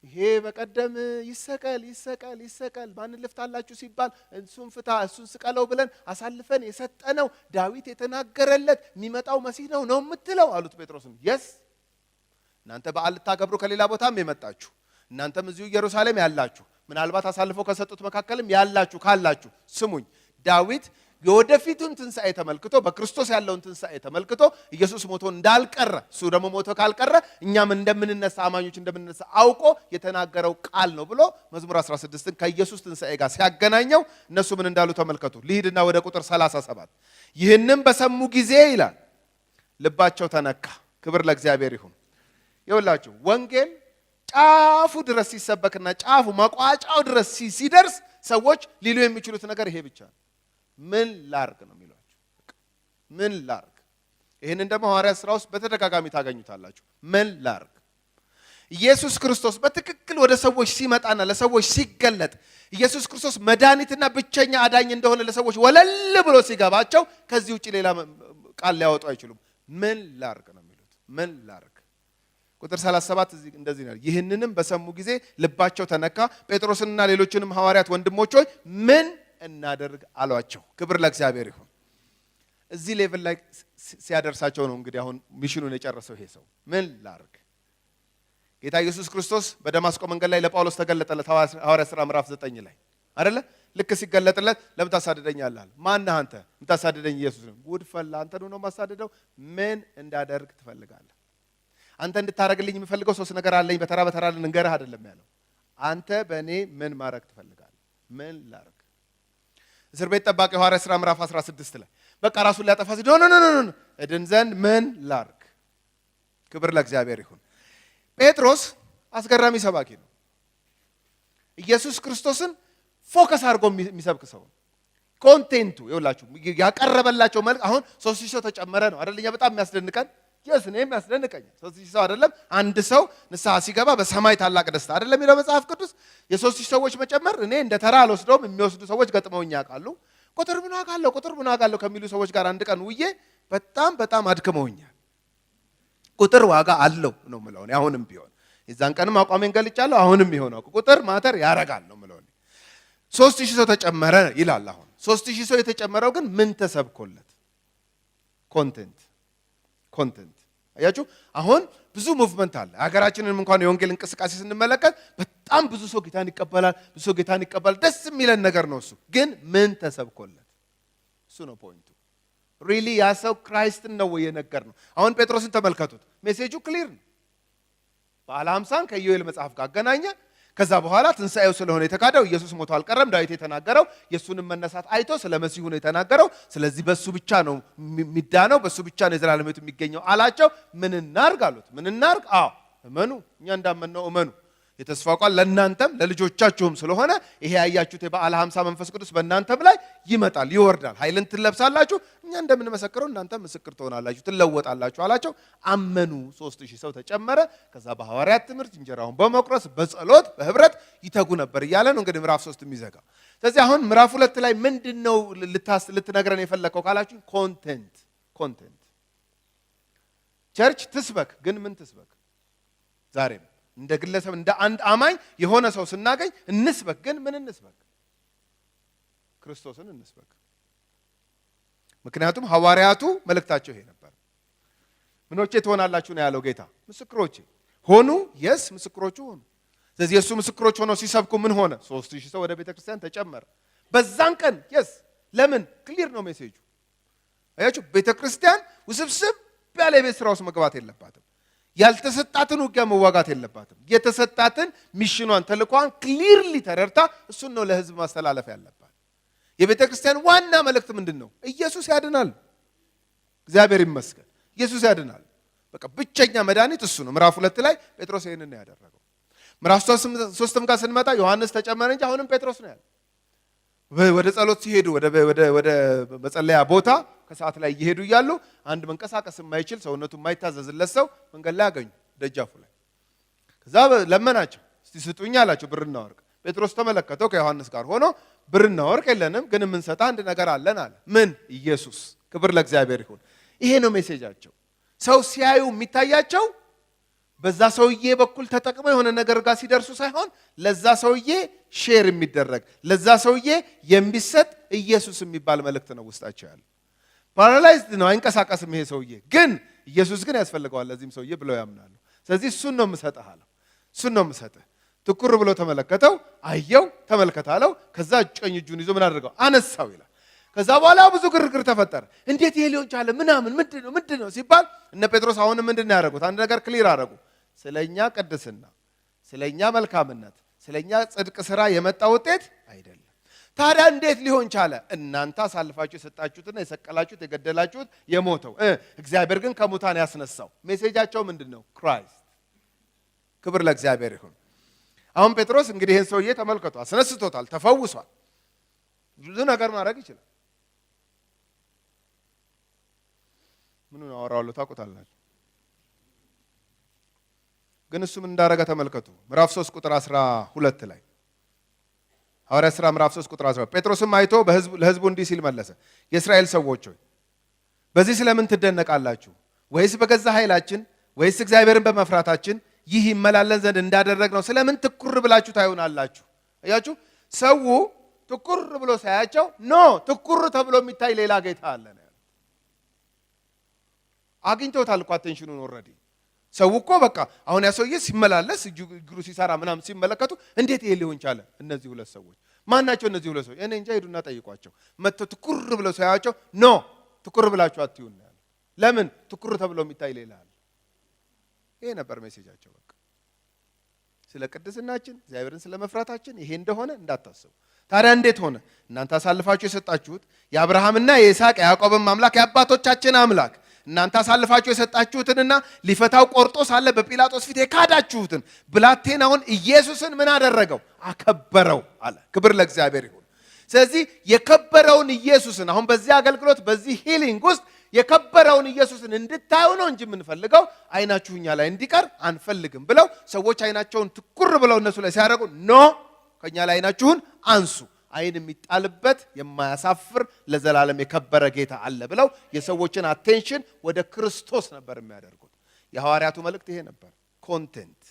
ይሄ በቀደም ይሰቀል ይሰቀል ይሰቀል ማንን ልፍታላችሁ ሲባል እሱን ፍታ እሱን ስቀለው ብለን አሳልፈን የሰጠነው ዳዊት የተናገረለት የሚመጣው መሲህ ነው የምትለው አሉት ጴጥሮስን። የስ እናንተ በዓል ልታከብሩ ከሌላ ቦታም የመጣችሁ እናንተም እዚሁ ኢየሩሳሌም ያላችሁ ምናልባት አሳልፈው ከሰጡት መካከልም ያላችሁ ካላችሁ ስሙኝ። ዳዊት የወደፊቱን ትንሣኤ ተመልክቶ በክርስቶስ ያለውን ትንሣኤ ተመልክቶ ኢየሱስ ሞቶ እንዳልቀረ እሱ ደግሞ ሞቶ ካልቀረ እኛም እንደምንነሳ አማኞች እንደምንነሳ አውቆ የተናገረው ቃል ነው ብሎ መዝሙር 16ን ከኢየሱስ ትንሣኤ ጋር ሲያገናኘው እነሱ ምን እንዳሉ ተመልከቱ። ልሂድና ወደ ቁጥር 37 ይህንም በሰሙ ጊዜ ይላል ልባቸው ተነካ። ክብር ለእግዚአብሔር ይሁን። ይኸውላችሁ ወንጌል ጫፉ ድረስ ሲሰበክና ጫፉ መቋጫው ድረስ ሲደርስ ሰዎች ሊሉ የሚችሉት ነገር ይሄ ብቻ ነው። ምን ላርግ ነው የሚሏቸው። ምን ላርግ? ይህንን ደግሞ ሐዋርያት ሥራ ውስጥ በተደጋጋሚ ታገኙታላችሁ። ምን ላርግ? ኢየሱስ ክርስቶስ በትክክል ወደ ሰዎች ሲመጣና ለሰዎች ሲገለጥ ኢየሱስ ክርስቶስ መድኃኒትና ብቸኛ አዳኝ እንደሆነ ለሰዎች ወለል ብሎ ሲገባቸው ከዚህ ውጪ ሌላ ቃል ሊያወጡ አይችሉም። ምን ላርግ ነው የሚሉት። ምን ላርግ? ቁጥር 37 እንደዚህ ነው። ይህንንም በሰሙ ጊዜ ልባቸው ተነካ፣ ጴጥሮስንና ሌሎችንም ሐዋርያት ወንድሞች ሆይ ምን እናደርግ አሏቸው። ክብር ለእግዚአብሔር ይሁን። እዚህ ሌቭል ላይ ሲያደርሳቸው ነው እንግዲህ አሁን ሚሽኑን የጨረሰው ይሄ ሰው። ምን ላርግ? ጌታ ኢየሱስ ክርስቶስ በደማስቆ መንገድ ላይ ለጳውሎስ ተገለጠለት። ሐዋርያት ሥራ ምዕራፍ 9 ላይ አይደለ? ልክ ሲገለጥለት ለምን ታሳድደኛለህ? ማነህ አንተ? የምታሳድደኝ ኢየሱስ ነው። ጉድ ፈላ። አንተ ነው ማሳድደው? ምን እንዳደርግ ትፈልጋለህ? አንተ እንድታረግልኝ የምፈልገው ሶስት ነገር አለኝ። በተራ በተራ ልንገርህ አይደለም ያለው። አንተ በእኔ ምን ማድረግ ትፈልጋለህ? ምን ላርግ? እስር ቤት ጠባቂ ሐዋርያት ሥራ ምዕራፍ 16 ላይ በቃ ራሱን ሊያጠፋ ሲል ኖ እድን ዘንድ ምን ላርግ? ክብር ለእግዚአብሔር ይሁን። ጴጥሮስ አስገራሚ ሰባኪ ነው። ኢየሱስ ክርስቶስን ፎከስ አድርጎ የሚሰብክ ሰው ኮንቴንቱ ይኸውላችሁ ያቀረበላቸው መልክ አሁን 3000 ሰው ተጨመረ ነው አይደለኛ በጣም የሚያስደንቀን እኔም ያስደንቀኛል 3000 ሰው አይደለም አንድ ሰው ንስሐ ሲገባ በሰማይ ታላቅ ደስታ አይደለም የሚለው መጽሐፍ ቅዱስ የ3000 ሰዎች መጨመር እኔ እንደ ተራ አልወስደውም የሚወስዱ ሰዎች ገጥመውኛ ያውቃሉ ቁጥር ምን ዋጋ አለው ከሚሉ ሰዎች ጋር አንድ ቀን ውዬ በጣም አድክመውኛል ቁጥር ዋጋ አለው ነው የምለው አሁንም ቢሆን የዛን ቀንም አቋሜን ገልጫለሁ አሁንም ይሆነው ቁጥር ማተር ያረጋል ነው የምለው 3000 ሰው ተጨመረ ይላል አሁን 3000 ሰው የተጨመረው ግን ምን ተሰብኮለት ኮንቴንት አያችሁ አሁን ብዙ ሙቭመንት አለ ሀገራችንን እንኳን የወንጌል እንቅስቃሴ ስንመለከት በጣም ብዙ ሰው ጌታን ይቀበላል ደስ የሚለን ነገር ነው እሱ ግን ምን ተሰብኮለት እሱ ነው ፖይንቱ ሪሊ ያ ሰው ክራይስትን ነው የነገር ነው አሁን ጴጥሮስን ተመልከቱት ሜሴጁ ክሊር ነው በዓለ ሃምሳን ከኢዮኤል መጽሐፍ ጋር አገናኘ ከዛ በኋላ ትንሣኤው ስለሆነ የተካደው ኢየሱስ ሞቶ አልቀረም ዳዊት የተናገረው ኢየሱስንም መነሳት አይቶ ስለ መሲሁ ነው የተናገረው ስለዚህ በሱ ብቻ ነው የሚዳነው በሱ ብቻ ነው የዘላለም ሕይወት የሚገኘው አላቸው ምን እናርግ አሉት ምን እናርግ እመኑ እኛ እንዳመነው እመኑ የተስፋው ቃል ለእናንተም ለልጆቻችሁም ስለሆነ ይሄ ያያችሁት የበዓለ ሃምሳ መንፈስ ቅዱስ በእናንተም ላይ ይመጣል ይወርዳል ኃይልን ትለብሳላችሁ እኛ እንደምንመሰክረው እናንተም ምስክር ትሆናላችሁ ትለወጣላችሁ አላቸው አመኑ 3000 ሰው ተጨመረ ከዛ በሐዋርያት ትምህርት እንጀራውን በመቁረስ በጸሎት በህብረት ይተጉ ነበር እያለ ነው እንግዲህ ምዕራፍ 3 የሚዘጋ ስለዚህ አሁን ምዕራፍ 2 ላይ ምንድነው ልትነግረን የፈለከው ካላችሁ ኮንቴንት ቸርች ትስበክ ግን ምን ትስበክ ዛሬም እንደ ግለሰብ እንደ አንድ አማኝ የሆነ ሰው ስናገኝ እንስበክ ግን ምን እንስበክ ክርስቶስን እንስበክ ምክንያቱም ሐዋርያቱ መልእክታቸው ይሄ ነበር ምኖቼ ትሆናላችሁ ነው ያለው ጌታ ምስክሮቼ ሆኑ ምስክሮቹ ሆኑ ስለዚህ የሱ ምስክሮች ሆነው ሲሰብኩ ምን ሆነ 3000 ሰው ወደ ቤተክርስቲያን ተጨመረ በዛን ቀን ለምን ክሊር ነው ሜሴጁ አያችሁ ቤተክርስቲያን ውስብስብ ያለ ቤት ስራ ውስጥ መግባት የለባትም ያልተሰጣትን ውጊያ መዋጋት የለባትም የተሰጣትን ሚሽኗን ተልኳን ክሊርሊ ተረድታ እሱን ነው ለህዝብ ማስተላለፍ ያለባት የቤተክርስቲያን ዋና መልእክት ምንድነው ኢየሱስ ያድናል እግዚአብሔር ይመስገን ኢየሱስ ያድናል በቃ ብቸኛ መድኃኒት እሱ ነው ምዕራፍ 2 ላይ ጴጥሮስ ይሄንን ነው ያደረገው ምዕራፍ 3 ጋር ስንመጣ ዮሐንስ ተጨመረ እንጂ አሁንም ጴጥሮስ ነው ያለው ወደ ጸሎት ሲሄዱ ወደ መጸለያ ቦታ ከሰዓት ላይ እየሄዱ እያሉ አንድ መንቀሳቀስ የማይችል ሰውነቱ የማይታዘዝለት ሰው መንገድ ላይ አገኙ ደጃፉ ላይ ከዛ ለመናቸው እስቲ ስጡኝ አላቸው ብርና ወርቅ ጴጥሮስ ተመለከተው ከዮሐንስ ጋር ሆኖ ብርና ወርቅ የለንም ግን ምን ሰጣ አንድ ነገር አለን አለ ምን ኢየሱስ ክብር ለእግዚአብሔር ይሁን ይሄ ነው ሜሴጃቸው ሰው ሲያዩ የሚታያቸው በዛ ሰውዬ በኩል ተጠቅመው የሆነ ነገር ጋር ሲደርሱ ሳይሆን ለዛ ሰውዬ ሼር የሚደረግ ለዛ ሰውዬ የሚሰጥ ኢየሱስ የሚባል መልእክት ነው ውስጣቸው ያለው ፓራላይዝድ ነው አይንቀሳቀስም ይሄ ሰውዬ ግን ኢየሱስ ግን ያስፈልገዋል ለዚህም ሰውዬ ብለው ያምናሉ ስለዚህ እሱን ነው የምሰጥህ ትኩር ብሎ ተመለከተው አየው ተመልከታለው ከዛ ቀኝ እጁን ይዞ ምን አደረገው አነሳው ይላል ከዛ በኋላ ብዙ ግርግር ተፈጠረ እንዴት ይሄ ሊሆን ቻለ ምናምን ምንድነው ሲባል እነ ጴጥሮስ አሁን ምንድነው ያደረጉት አንድ ነገር ክሊር አደረጉ ስለኛ ቅድስና ስለኛ መልካምነት ስለኛ ጽድቅ ስራ የመጣ ውጤት አይደለም ታዲያ እንዴት ሊሆን ቻለ እናንተ አሳልፋችሁ የሰጣችሁትና የሰቀላችሁት የገደላችሁት የሞተው እግዚአብሔር ግን ከሙታን ያስነሳው ሜሴጃቸው ምንድነው ክራይስት ክብር ለእግዚአብሔር ይሁን አሁን ጴጥሮስ እንግዲህ ይሄን ሰውዬ ተመልከቱ አስነስቶታል ተፈውሷል ብዙ ነገር ማድረግ ይችላል ምኑን አወራዋለሁ ታውቁታላችሁ ግን እሱ ምን እንዳደረገ ተመልከቱ ምዕራፍ 3 ቁጥር 12 ላይ ሐዋርያት ሥራ ምዕራፍ 3 ቁጥር 12 ጴጥሮስም አይቶ ለሕዝቡ እንዲህ ሲል መለሰ የእስራኤል ሰዎች ሆይ በዚህ ስለምን ትደነቃላችሁ ወይስ በገዛ ኃይላችን ወይስ እግዚአብሔርን በመፍራታችን ይህ ይመላለን ዘንድ እንዳደረግነው ስለምን ትኩር ብላችሁ ታዩናላችሁ አያችሁ ሰው ትኩር ብሎ ሳያቸው ትኩር ተብሎ የሚታይ ሌላ ጌታ አለ ነው አግኝተውታል እኮ አቴንሽኑን ኦልሬዲ ሰው እኮ በቃ አሁን ያ ሰውዬ ሲመላለስ እግሩ ሲሰራ ምናምን ሲመለከቱ እንዴት ይሄ ሊሆን ቻለ እነዚህ ሁለት ሰዎች ማናቸው እነዚህ ሁለት ሰዎች እኔ እንጃ ሄዱና ጠይቋቸው መጥተው ትኩር ብለው ሳያቸው ትኩር ብላችሁ አትዩን ያለ ለምን ትኩር ተብሎ የሚታይ ሌላ አለ ይሄ ነበር ሜሴጃቸው በቃ ስለ ቅድስናችን እግዚአብሔርን ስለ መፍራታችን ይሄ እንደሆነ እንዳታስቡ ታዲያ እንዴት ሆነ እናንተ አሳልፋችሁ የሰጣችሁት የአብርሃምና የይስሐቅ የያዕቆብም አምላክ የአባቶቻችን አምላክ እናንተ አሳልፋችሁ የሰጣችሁትንና ሊፈታው ቆርጦ ሳለ በጲላጦስ ፊት የካዳችሁትን ብላቴናውን ኢየሱስን ምን አደረገው? አከበረው አለ። ክብር ለእግዚአብሔር ይሁን። ስለዚህ የከበረውን ኢየሱስን አሁን በዚህ አገልግሎት በዚህ ሂሊንግ ውስጥ የከበረውን ኢየሱስን እንድታዩ ነው እንጂ የምንፈልገው አይናችሁ እኛ ላይ እንዲቀር አንፈልግም ብለው ሰዎች አይናቸውን ትኩር ብለው እነሱ ላይ ሲያደርጉ ኖ ከኛ ላይ አይናችሁን አንሱ፣ አይን የሚጣልበት የማያሳፍር ለዘላለም የከበረ ጌታ አለ ብለው የሰዎችን አቴንሽን ወደ ክርስቶስ ነበር የሚያደርጉት። የሐዋርያቱ መልእክት ይሄ ነበር። ኮንቴንት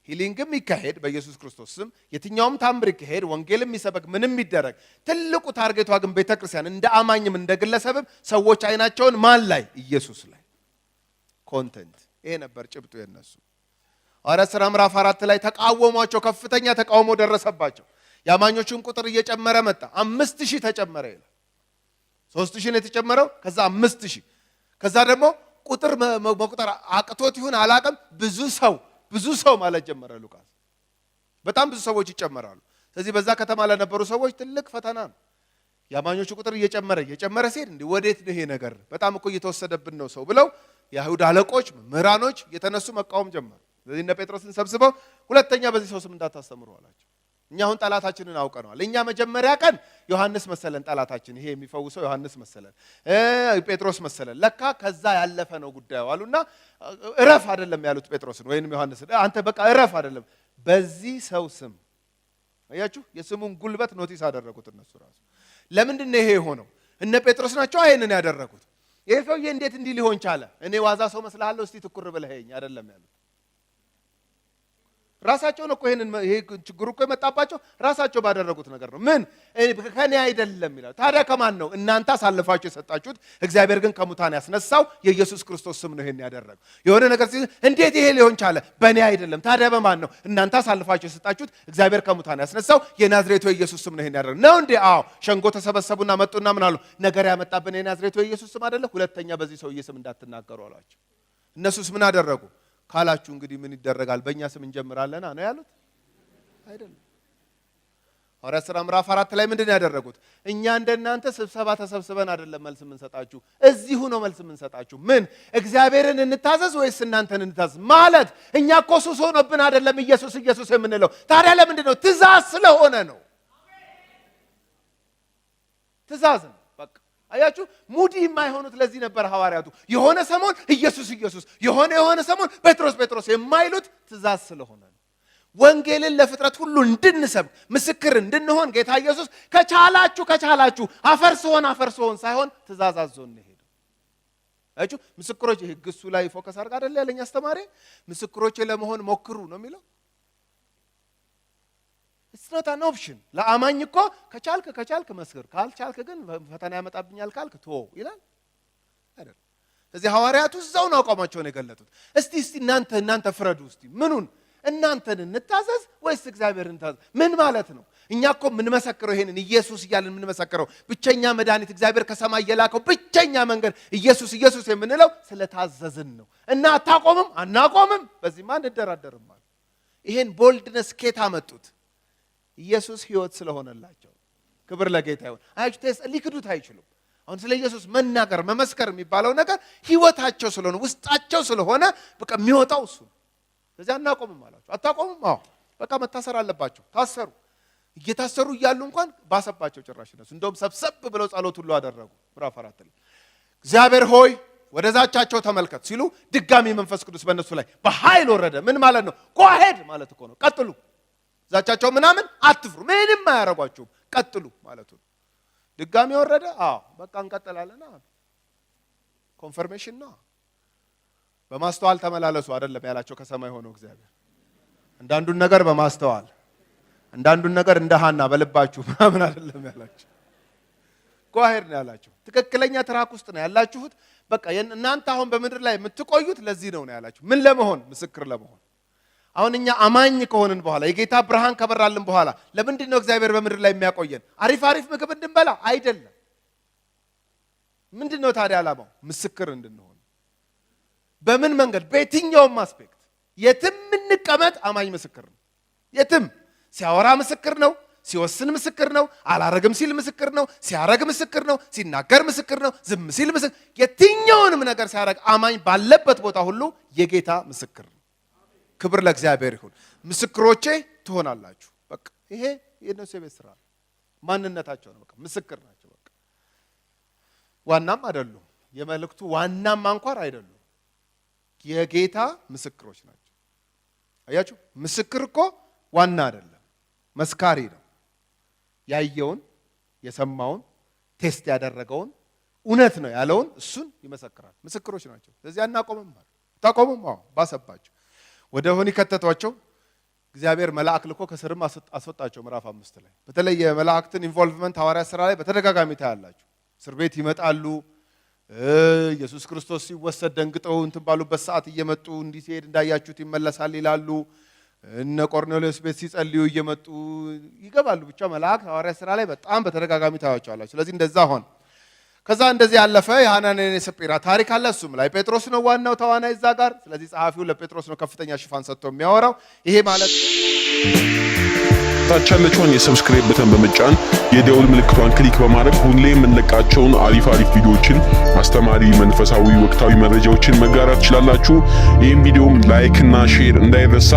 ሂሊንግም ይካሄድ በኢየሱስ ክርስቶስ ስም፣ የትኛውም ታምር ይካሄድ፣ ወንጌልም ይሰበክ፣ ምንም ይደረግ፣ ትልቁ ታርጌቷ ግን ቤተክርስቲያን እንደ አማኝም እንደ ግለሰብም ሰዎች አይናቸውን ማን ላይ? ኢየሱስ ላይ። ኮንቴንት ይሄ ነበር ጭብጡ የነሱ። ሐዋርያት ሥራ ምዕራፍ 4 ላይ ተቃወሟቸው፣ ከፍተኛ ተቃውሞ ደረሰባቸው። የአማኞቹም ቁጥር እየጨመረ መጣ። 5000 ተጨመረ ይላል። 3000 ነው የተጨመረው፣ ከዛ 5000፣ ከዛ ደግሞ ቁጥር መቁጠር አቅቶት ይሁን አላቅም ብዙ ሰው ማለት ጀመረ ሉቃስ። በጣም ብዙ ሰዎች ይጨመራሉ። ስለዚህ በዛ ከተማ ለነበሩ ሰዎች ትልቅ ፈተና ነው። የአማኞቹ ቁጥር እየጨመረ ሲሄድ እንዴ ወዴት ነው ይሄ ነገር? በጣም እኮ እየተወሰደብን ነው ሰው ብለው የአይሁድ አለቆች መምህራኖች የተነሱ መቃወም ጀመሩ። ስለዚህ እነ ጴጥሮስን ሰብስበው ሁለተኛ በዚህ ሰው ስም እንዳታስተምሩ አላቸው። እኛ አሁን ጠላታችንን አውቀነዋል። እኛ መጀመሪያ ቀን ዮሐንስ መሰለን ጠላታችን፣ ይሄ የሚፈውሰው ዮሐንስ መሰለን፣ ጴጥሮስ መሰለን። ለካ ከዛ ያለፈ ነው ጉዳዩ አሉና እረፍ አይደለም ያሉት ጴጥሮስን ወይንም ዮሐንስን፣ አንተ በቃ እረፍ አይደለም በዚህ ሰው ስም። አያችሁ፣ የስሙን ጉልበት ኖቲስ አደረጉት እነሱ ራሱ። ለምንድን ነው ይሄ የሆነው? እነ ጴጥሮስ ናቸው ይሄንን ያደረጉት። ይሄ ሰውዬ እንዴት እንዲህ ሊሆን ቻለ? እኔ ዋዛ ሰው መስላለሁ እስቲ ትኩር ብለኸኝ አይደለም ያሉት። ራሳቸው ነው እኮ ይሄ ችግሩ እኮ የመጣባቸው ራሳቸው ባደረጉት ነገር ነው። ምን ከኔ አይደለም ይላል። ታዲያ ከማን ነው? እናንተ አሳልፋችሁ የሰጣችሁት፣ እግዚአብሔር ግን ከሙታን ያስነሳው የኢየሱስ ክርስቶስ ስም ነው ይሄን ያደረገው። የሆነ ነገር እንዴት ይሄ ሊሆን ቻለ? በእኔ አይደለም። ታዲያ በማን ነው? እናንተ አሳልፋችሁ የሰጣችሁት፣ እግዚአብሔር ከሙታን ያስነሳው የናዝሬቱ የኢየሱስ ስም ነው ይሄን ያደረገው። ነው እንዴ? አዎ። ሸንጎ ተሰበሰቡና መጡና ምን አሉ? ነገር ያመጣብን የናዝሬቱ የኢየሱስ ስም አይደለ? ሁለተኛ በዚህ ሰውዬ ስም እንዳትናገሩ አሏቸው። እነሱስ ምን አደረጉ ካላችሁ እንግዲህ ምን ይደረጋል? በእኛ ስም እንጀምራለን ነው ያሉት አይደለም። ሐዋርያት ሥራ ምዕራፍ 4 ላይ ምንድን ያደረጉት? እኛ እንደናንተ ስብሰባ ተሰብስበን አይደለም መልስ የምንሰጣችሁ፣ እዚሁ ነው መልስ የምንሰጣችሁ። ምን እግዚአብሔርን እንታዘዝ ወይስ እናንተን እንታዘዝ? ማለት እኛ እኮ ሱስ ሆኖብን አይደለም ኢየሱስ ኢየሱስ የምንለው። ታዲያ ለምንድን ነው? ትእዛዝ ስለሆነ ነው። ትእዛዝ ነው። አያችሁ፣ ሙዲ የማይሆኑት ለዚህ ነበር ሐዋርያቱ። የሆነ ሰሞን ኢየሱስ ኢየሱስ፣ የሆነ ሰሞን ጴጥሮስ ጴጥሮስ የማይሉት ትእዛዝ ስለሆነ ነው። ወንጌልን ለፍጥረት ሁሉ እንድንሰብክ ምስክር እንድንሆን ጌታ ኢየሱስ ከቻላችሁ አፈር ስሆን ሳይሆን ትእዛዝ አዞን ነው ሄደው። አያችሁ፣ ምስክሮች ሕግ እሱ ላይ ፎከስ አድርጋ አይደል ያለኝ አስተማሪ። ምስክሮች ለመሆን ሞክሩ ነው የሚለው። It's not an option. ለአማኝ እኮ ከቻልክ መስክር፣ ካልቻልክ ግን ፈተና ያመጣብኛል ካልክ ቶ ይላል አይደል? ስለዚህ ሐዋርያቱ እዛው ነው አቋማቸውን የገለጡት። እስቲ እናንተ ፍረዱ። እስቲ ምኑን እናንተን እንታዘዝ ወይስ እግዚአብሔርን እንታዘዝ? ምን ማለት ነው? እኛ እኮ የምንመሰክረው ይሄንን ኢየሱስ እያልን የምንመሰክረው ብቸኛ መድኃኒት እግዚአብሔር ከሰማይ የላከው ብቸኛ መንገድ ኢየሱስ ኢየሱስ የምንለው ስለታዘዝን ነው። እና አናቆምም፣ በዚህ ማን እንደራደርም ማለት። ይሄን ቦልድነስ ኬታ መጡት ኢየሱስ ሕይወት ስለሆነላቸው። ክብር ለጌታ ይሁን። አያችሁ፣ ሊክዱት አይችሉም። አሁን ስለ ኢየሱስ መናገር መመስከር የሚባለው ነገር ሕይወታቸው ስለሆነ ውስጣቸው ስለሆነ በቃ የሚወጣው እሱ። ስለዚህ አናቆምም አላቸው። አታቆምም? አዎ በቃ መታሰር አለባቸው። ታሰሩ። እየታሰሩ እያሉ እንኳን ባሰባቸው ጭራሽ እነሱ እንደውም ሰብሰብ ብለው ጸሎት ሁሉ አደረጉ። ምዕራፍ 4 ላይ እግዚአብሔር ሆይ ወደ ዛቻቸው ተመልከት ሲሉ ድጋሚ መንፈስ ቅዱስ በእነሱ ላይ በኃይል ወረደ። ምን ማለት ነው? ጎሄድ ማለት እኮ ነው። ቀጥሉ፣ ዛቻቸው ምናምን አትፍሩ፣ ምንም አያረጓችሁም፣ ቀጥሉ ማለቱ ነው። ድጋሚ ወረደ። አዎ በቃ እንቀጥላለን። ኮንፈርሜሽን ነው። በማስተዋል ተመላለሱ አይደለም ያላቸው ከሰማይ ሆነው እግዚአብሔር። አንዳንዱን ነገር በማስተዋል አንዳንዱን ነገር እንደ ሐና በልባችሁ ምናምን አይደለም ያላችሁ። ጓሄድ ነው ያላችሁ። ትክክለኛ ትራክ ውስጥ ነው ያላችሁት። በቃ እናንተ አሁን በምድር ላይ የምትቆዩት ለዚህ ነው ያላችሁ። ምን ለመሆን? ምስክር ለመሆን። አሁን እኛ አማኝ ከሆንን በኋላ የጌታ ብርሃን ከበራልን በኋላ ለምንድን ነው እግዚአብሔር በምድር ላይ የሚያቆየን? አሪፍ ምግብ እንድንበላ አይደለም። ምንድን ነው ታዲያ ዓላማው? ምስክር እንድንሆን። በምን መንገድ? በየትኛውም አስፔክት። የትም እንቀመጥ አማኝ ምስክር ነው። የትም ሲያወራ ምስክር ነው፣ ሲወስን ምስክር ነው፣ አላረግም ሲል ምስክር ነው፣ ሲያረግ ምስክር ነው፣ ሲናገር ምስክር ነው፣ ዝም ሲል ምስክር። የትኛውንም ነገር ሲያረግ አማኝ ባለበት ቦታ ሁሉ የጌታ ምስክር ነው። ክብር ለእግዚአብሔር ይሁን። ምስክሮቼ ትሆናላችሁ። በቃ ይሄ የነሱ የቤት ስራ ነው። ማንነታቸው ነው። በቃ ምስክር ናቸው። በቃ ዋናም አይደሉም። የመልእክቱ ዋናም አንኳር አይደሉም። የጌታ ምስክሮች ናቸው። አያችሁ፣ ምስክር እኮ ዋና አይደለም፣ መስካሪ ነው። ያየውን የሰማውን ቴስት ያደረገውን እውነት ነው ያለውን እሱን ይመሰክራል። ምስክሮች ናቸው። ስለዚህ አናቆምም ማለት ታቆሙም። ባሰባቸው ወደ ሆኒ ከተቷቸው እግዚአብሔር መልአክ ልኮ ከስርም አስወጣቸው። ምዕራፍ 5 ላይ በተለይ የመላእክትን ኢንቮልቭመንት ሐዋርያ ሥራ ላይ በተደጋጋሚ ታያላችሁ። እስር ቤት ይመጣሉ። ኢየሱስ ክርስቶስ ሲወሰድ ደንግጠው እንትን ባሉበት ሰዓት እየመጡ እንዲህ ሲሄድ እንዳያችሁት ይመለሳል ይላሉ። እነ ቆርኔሌዎስ ቤት ሲጸልዩ እየመጡ ይገባሉ። ብቻ መልአክ ሐዋርያ ሥራ ላይ በጣም በተደጋጋሚ ታያቸዋላችሁ። ስለዚህ እንደዛ ሆነ። ከዛ እንደዚህ ያለፈ የሐናንያና የሰጲራ ታሪክ አለ። እሱም ላይ ጴጥሮስ ነው ዋናው ተዋናይ እዛ ጋር። ስለዚህ ጸሐፊው ለጴጥሮስ ነው ከፍተኛ ሽፋን ሰጥቶ የሚያወራው። ይሄ ማለት ታች ያለችውን የሰብስክራይብ በተን በመጫን የደውል ምልክቷን ክሊክ በማድረግ ሁሌ የምንለቃቸውን አሪፍ ቪዲዮዎችን፣ አስተማሪ፣ መንፈሳዊ፣ ወቅታዊ መረጃዎችን መጋራት ትችላላችሁ። ይህም ቪዲዮም ላይክ እና ሼር እንዳይረሳ።